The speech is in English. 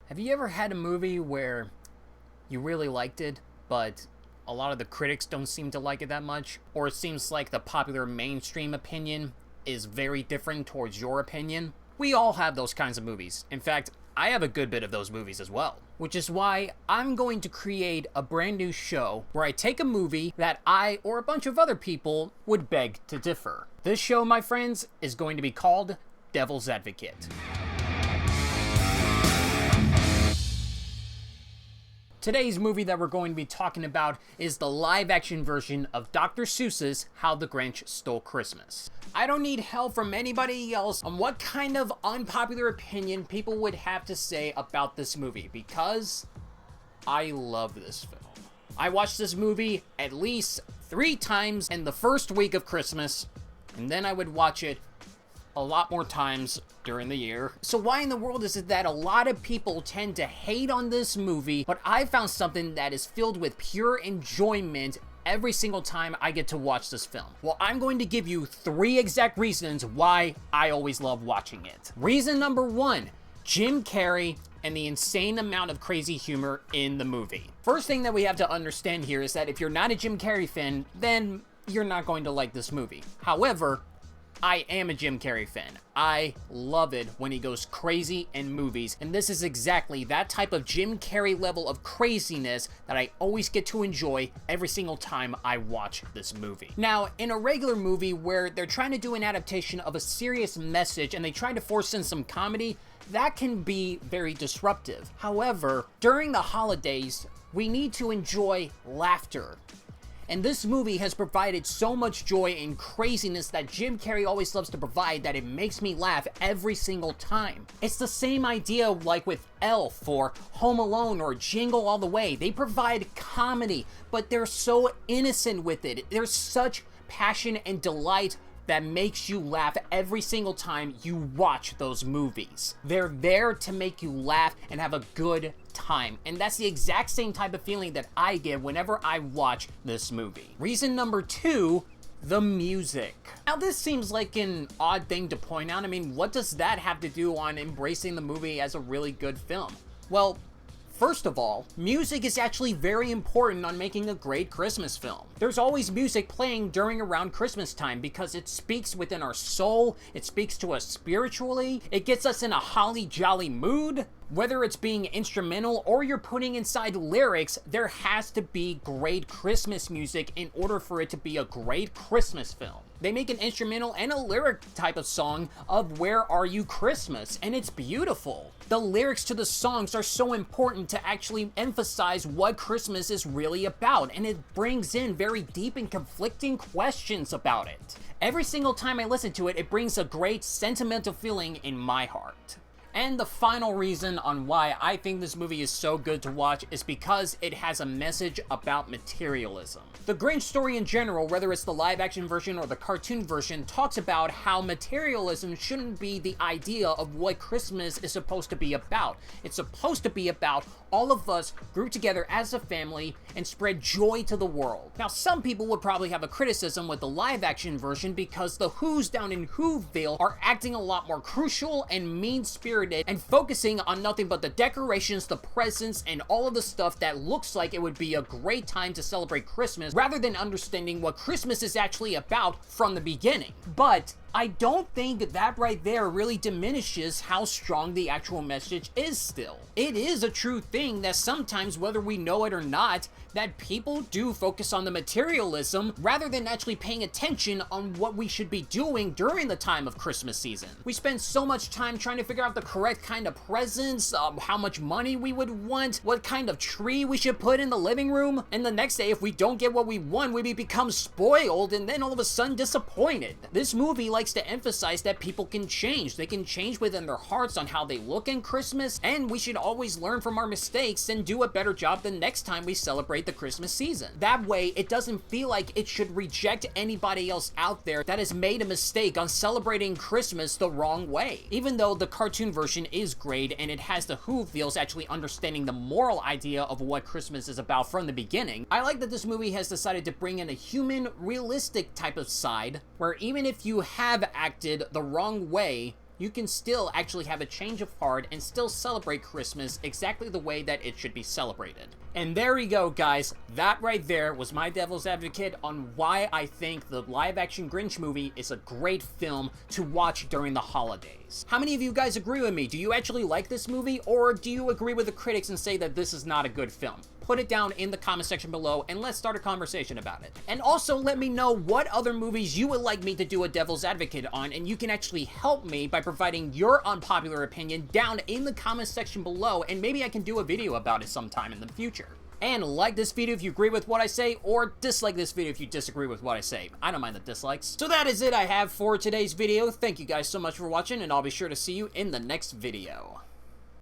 Have you ever had a movie where you really liked it, but a lot of the critics don't seem to like it that much? Or it seems like the popular mainstream opinion is very different towards your opinion? We all have those kinds of movies. In fact, I have a good bit of those movies as well. Which is why I'm going to create a brand new show where I take a movie that I or a bunch of other people would beg to differ. This show, my friends, is going to be called Devil's Advocate. Today's movie that we're going to be talking about is the live-action version of Dr. Seuss's How the Grinch Stole Christmas. I don't need help from anybody else on what kind of unpopular opinion people would have to say about this movie, because I love this film. I watched this movie at least 3 times in the first week of Christmas, and then I would watch it a lot more times during the year. So why in the world is it that a lot of people tend to hate on this movie, but I found something that is filled with pure enjoyment every single time I get to watch this film? Well, I'm going to give you 3 exact reasons why I always love watching it. Reason number 1, Jim Carrey and the insane amount of crazy humor in the movie. First thing that we have to understand here is that if you're not a Jim Carrey fan, then you're not going to like this movie. However, I am a Jim Carrey fan. I love it when he goes crazy in movies, and this is exactly that type of Jim Carrey level of craziness that I always get to enjoy every single time I watch this movie. Now, in a regular movie where they're trying to do an adaptation of a serious message and they try to force in some comedy, that can be very disruptive. However, during the holidays, we need to enjoy laughter. And this movie has provided so much joy and craziness that Jim Carrey always loves to provide that it makes me laugh every single time. It's the same idea like with Elf or Home Alone or Jingle All the Way. They provide comedy, but they're so innocent with it. There's such passion and delight that makes you laugh every single time you watch those movies. They're there to make you laugh and have a good time. And that's the exact same type of feeling that I get whenever I watch this movie. Reason number 2, the music. Now, this seems like an odd thing to point out. I mean, what does that have to do on embracing the movie as a really good film? Well, first of all, music is actually very important on making a great Christmas film. There's always music playing during around Christmas time because it speaks within our soul, it speaks to us spiritually, it gets us in a holly jolly mood. Whether it's being instrumental or you're putting inside lyrics, there has to be great Christmas music in order for it to be a great Christmas film. They make an instrumental and a lyric type of song of Where Are You Christmas, and it's beautiful. The lyrics to the songs are so important to actually emphasize what Christmas is really about, and it brings in very deep and conflicting questions about it. Every single time I listen to it, it brings a great sentimental feeling in my heart. And the final reason on why I think this movie is so good to watch is because it has a message about materialism. The Grinch story in general, whether it's the live-action version or the cartoon version, talks about how materialism shouldn't be the idea of what Christmas is supposed to be about. It's supposed to be about all of us grouped together as a family and spread joy to the world. Now, some people would probably have a criticism with the live-action version because the Who's down in Whoville are acting a lot more crucial and mean-spirited and focusing on nothing but the decorations, the presents, and all of the stuff that looks like it would be a great time to celebrate Christmas, rather than understanding what Christmas is actually about from the beginning. But I don't think that right there really diminishes how strong the actual message is still. It is a true thing that sometimes, whether we know it or not, that people do focus on the materialism rather than actually paying attention on what we should be doing during the time of Christmas season. We spend so much time trying to figure out the correct kind of presents, how much money we would want, what kind of tree we should put in the living room, and the next day if we don't get what we want, we become spoiled and then all of a sudden disappointed. This movie likes to emphasize that people can change. They can change within their hearts on how they look in Christmas, and we should always learn from our mistakes and do a better job the next time we celebrate the Christmas season. That way, it doesn't feel like it should reject anybody else out there that has made a mistake on celebrating Christmas the wrong way. Even though the cartoon version is great and it has the Whovilles actually understanding the moral idea of what Christmas is about from the beginning, I like that this movie has decided to bring in a human, realistic type of side where even if you have acted the wrong way, you can still actually have a change of heart and still celebrate Christmas exactly the way that it should be celebrated. And there we go, guys. That right there was my devil's advocate on why I think the live-action Grinch movie is a great film to watch during the holidays. How many of you guys agree with me? Do you actually like this movie, or do you agree with the critics and say that this is not a good film? Put it down in the comment section below and let's start a conversation about it. And also let me know what other movies you would like me to do a devil's advocate on, and you can actually help me by providing your unpopular opinion down in the comment section below, and maybe I can do a video about it sometime in the future. And like this video if you agree with what I say, or dislike this video if you disagree with what I say. I don't mind the dislikes. So that is it I have for today's video. Thank you guys so much for watching, and I'll be sure to see you in the next video.